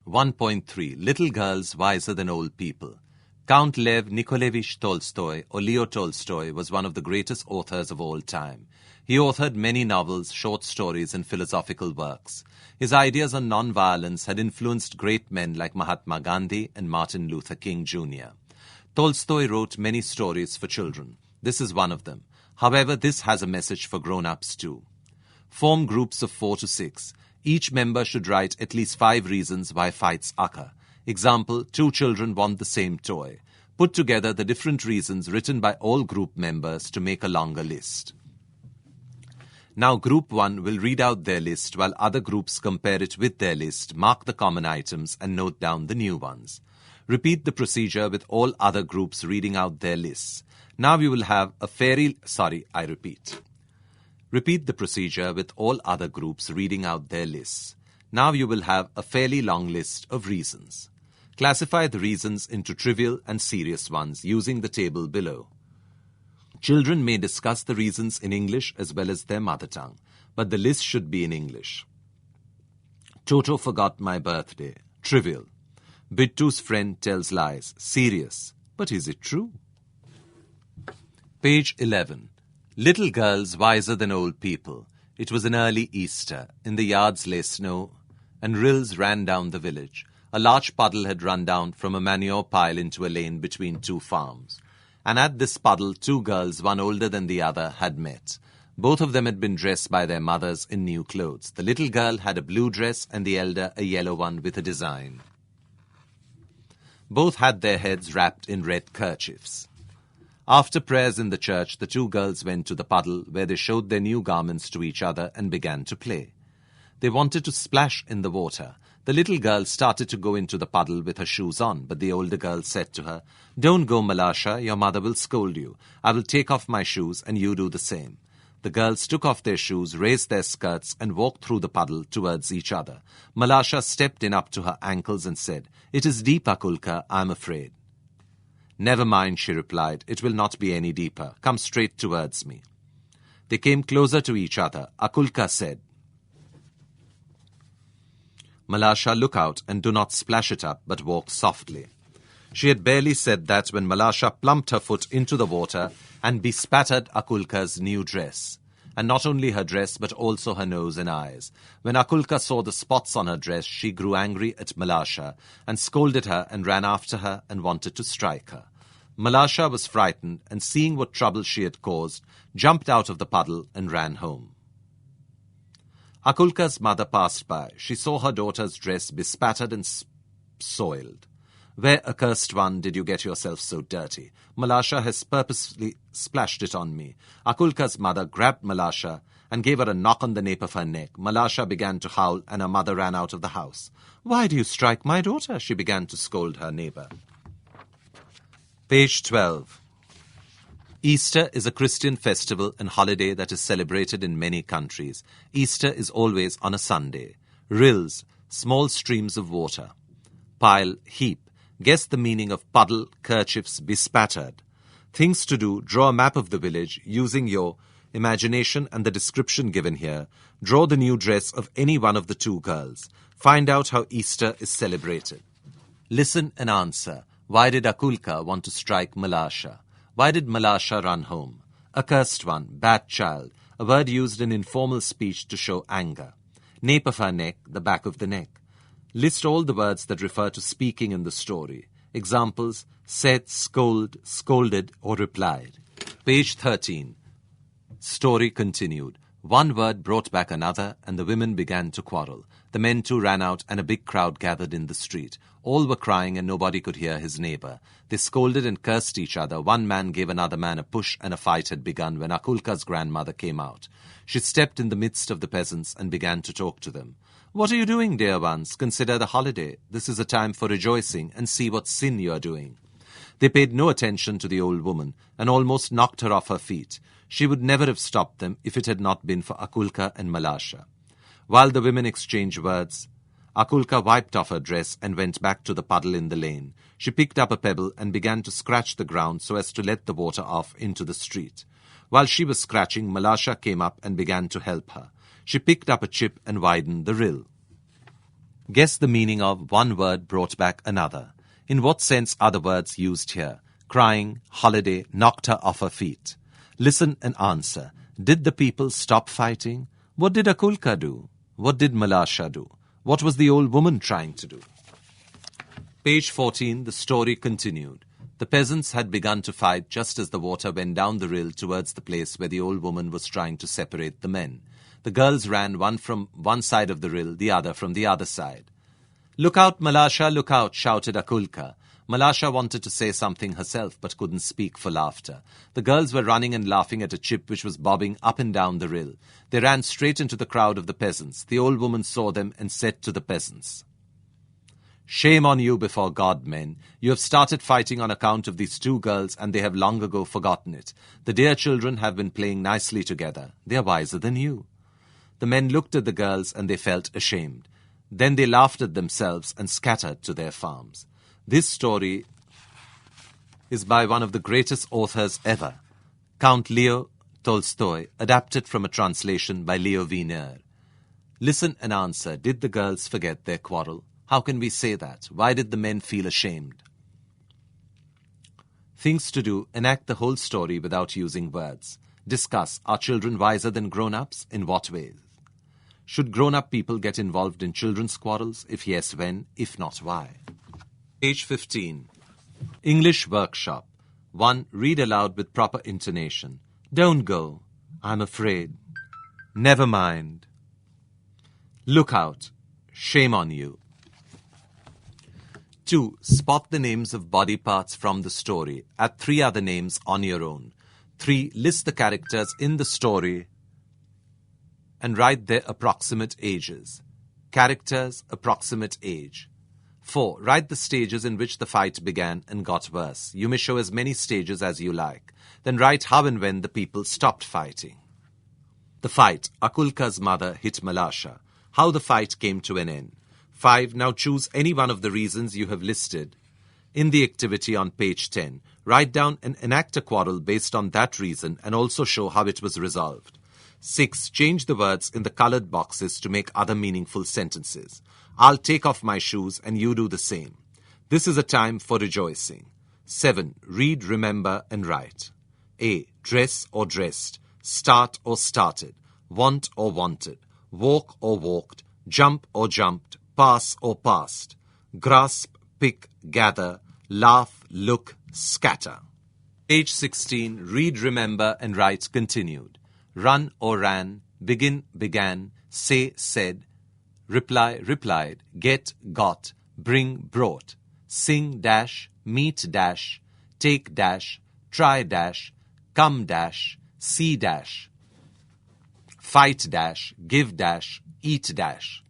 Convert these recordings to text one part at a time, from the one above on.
1.3 Little Girls Wiser Than Old People. Count Lev Nikolaevich Tolstoy, or Leo Tolstoy, was one of the greatest authors of all time. He authored many novels, short stories, and philosophical works. His ideas on non-violence had influenced great men like Mahatma Gandhi and Martin Luther King Jr. Tolstoy wrote many stories for children. This is one of them. However, this has a message for grown-ups too. Form groups of 4 to 6. Each member should write at least 5 reasons why fights occur. Example, 2 children want the same toy. Put together the different reasons written by all group members to make a longer list. Now group 1 will read out their list while other groups compare it with their list, mark the common items and note down the new ones. Repeat the procedure with all other groups reading out their lists. Now you will have a Repeat the procedure with all other groups reading out their lists. Now you will have a fairly long list of reasons. Classify the reasons into trivial and serious ones using the table below. Children may discuss the reasons in English as well as their mother tongue, but the list should be in English. Toto forgot my birthday. Trivial. Bittu's friend tells lies. Serious. But is it true? Page 11. Little girls wiser than old people. It was an early Easter. In the yards lay snow, and rills ran down the village. A large puddle had run down from a manure pile into a lane between 2 farms. And at this puddle, 2 girls, one older than the other, had met. Both of them had been dressed by their mothers in new clothes. The little girl had a blue dress and the elder a yellow one with a design. Both had their heads wrapped in red kerchiefs. After prayers in the church, the 2 girls went to the puddle where they showed their new garments to each other and began to play. They wanted to splash in the water. The little girl started to go into the puddle with her shoes on, but the older girl said to her, "Don't go, Malasha, your mother will scold you. I will take off my shoes and you do the same." The girls took off their shoes, raised their skirts, and walked through the puddle towards each other. Malasha stepped in up to her ankles and said, "It is deep, Akulka, I am afraid." "Never mind," she replied. "It will not be any deeper. Come straight towards me." They came closer to each other. Akulka said, "Malasha, look out and do not splash it up, but walk softly." She had barely said that when Malasha plumped her foot into the water and bespattered Akulka's new dress. And not only her dress, but also her nose and eyes. When Akulka saw the spots on her dress, she grew angry at Malasha and scolded her and ran after her and wanted to strike her. Malasha was frightened and, seeing what trouble she had caused, jumped out of the puddle and ran home. Akulka's mother passed by. She saw her daughter's dress bespattered and soiled. "Where, accursed one, did you get yourself so dirty? Malasha has purposely splashed it on me." Akulka's mother grabbed Malasha and gave her a knock on the nape of her neck. Malasha began to howl and her mother ran out of the house. "Why do you strike my daughter?" she began to scold her neighbor. Page 12. Easter is a Christian festival and holiday that is celebrated in many countries. Easter is always on a Sunday. Rills, small streams of water. Pile, heap. Guess the meaning of puddle, kerchiefs, bespattered. Things to do: draw a map of the village using your imagination and the description given here. Draw the new dress of any one of the 2 girls. Find out how Easter is celebrated. Listen and answer. Why did Akulka want to strike Malasha? Why did Malasha run home? Accursed one, bad child, a word used in informal speech to show anger. Nape of her neck, the back of the neck. List all the words that refer to speaking in the story. Examples: said, scold, scolded, or replied. Page 13. Story continued. One word brought back another, and the women began to quarrel. The men too ran out, and a big crowd gathered in the street. All were crying, and nobody could hear his neighbor. They scolded and cursed each other. One man gave another man a push, and a fight had begun when Akulka's grandmother came out. She stepped in the midst of the peasants and began to talk to them. "What are you doing, dear ones? Consider the holiday. This is a time for rejoicing, and see what sin you are doing." They paid no attention to the old woman and almost knocked her off her feet. She would never have stopped them if it had not been for Akulka and Malasha. While the women exchanged words, Akulka wiped off her dress and went back to the puddle in the lane. She picked up a pebble and began to scratch the ground so as to let the water off into the street. While she was scratching, Malasha came up and began to help her. She picked up a chip and widened the rill. Guess the meaning of one word brought back another. In what sense are the words used here? Crying, holiday, knocked her off her feet. Listen and answer. Did the people stop fighting? What did Akulka do? What did Malasha do? What was the old woman trying to do? Page 14, the story continued. The peasants had begun to fight just as the water went down the rill towards the place where the old woman was trying to separate the men. The girls ran, one from one side of the rill, the other from the other side. "Look out, Malasha, look out," shouted Akulka. Malasha wanted to say something herself, but couldn't speak for laughter. The girls were running and laughing at a chip which was bobbing up and down the rill. They ran straight into the crowd of the peasants. The old woman saw them and said to the peasants, "Shame on you before God, men. You have started fighting on account of these two girls, and they have long ago forgotten it. The dear children have been playing nicely together. They are wiser than you." The men looked at the girls and they felt ashamed. Then they laughed at themselves and scattered to their farms. This story is by one of the greatest authors ever, Count Leo Tolstoy, adapted from a translation by Leo Wiener. Listen and answer. Did the girls forget their quarrel? How can we say that? Why did the men feel ashamed? Things to do. Enact the whole story without using words. Discuss. Are children wiser than grown-ups? In what ways? Should grown-up people get involved in children's quarrels? If yes, when? If not, why? Page 15. English Workshop. 1. Read aloud with proper intonation. Don't go. I'm afraid. Never mind. Look out. Shame on you. 2. Spot the names of body parts from the story. Add 3 other names on your own. 3. List the characters in the story and write their approximate ages. Characters, approximate age. 4. Write the stages in which the fight began and got worse. You may show as many stages as you like. Then write how and when the people stopped fighting. The fight. Akulka's mother hit Malasha. How the fight came to an end. 5. Now choose any one of the reasons you have listed in the activity on page 10. Write down and enact a quarrel based on that reason and also show how it was resolved. 6. Change the words in the colored boxes to make other meaningful sentences. I'll take off my shoes and you do the same. This is a time for rejoicing. 7. Read, remember, and write. A. Dress or dressed. Start or started. Want or wanted. Walk or walked. Jump or jumped. Pass or passed. Grasp, pick, gather. Laugh, look, scatter. Page 16. Read, remember, and write continued. Run or ran. Begin, began. Say, said. Reply, replied. Get, got. Bring, brought. Sing, dash. Meet, dash. Take, dash. Try, dash. Come, dash. See, dash. Fight, dash. Give, dash. Eat, dash.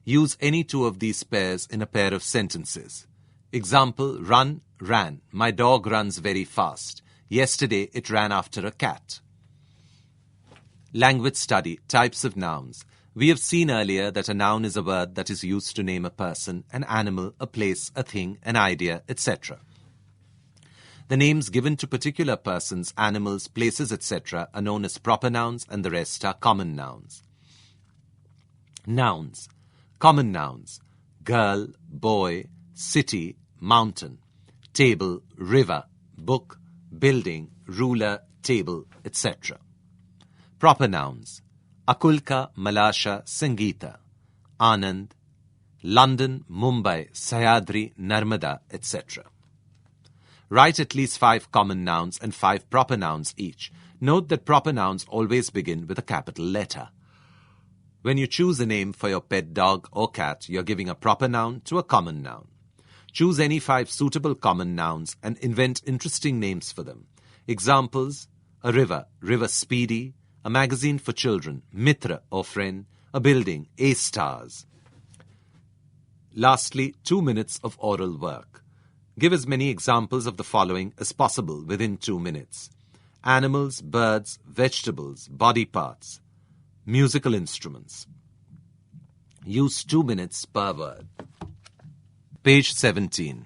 Use any 2 of these pairs in a pair of sentences. Example, run, ran. My dog runs very fast. Yesterday it ran after a cat. Language study. Types of nouns. We have seen earlier that a noun is a word that is used to name a person, an animal, a place, a thing, an idea, etc. The names given to particular persons, animals, places, etc. are known as proper nouns and the rest are common nouns. Nouns. Common nouns. Girl, boy, city, mountain, table, river, book, building, ruler, table, etc. Proper nouns. Akulka, Malasha, Sangeeta, Anand, London, Mumbai, Sahyadri, Narmada, etc. Write at least 5 common nouns and 5 proper nouns each. Note that proper nouns always begin with a capital letter. When you choose a name for your pet dog or cat, you're giving a proper noun to a common noun. Choose any 5 suitable common nouns and invent interesting names for them. Examples: a river, River Speedy; a magazine for children, Mitra or friend; a building, A-Stars. Lastly, 2 minutes of oral work. Give as many examples of the following as possible within 2 minutes. Animals, birds, vegetables, body parts, musical instruments. Use 2 minutes per word. Page 17.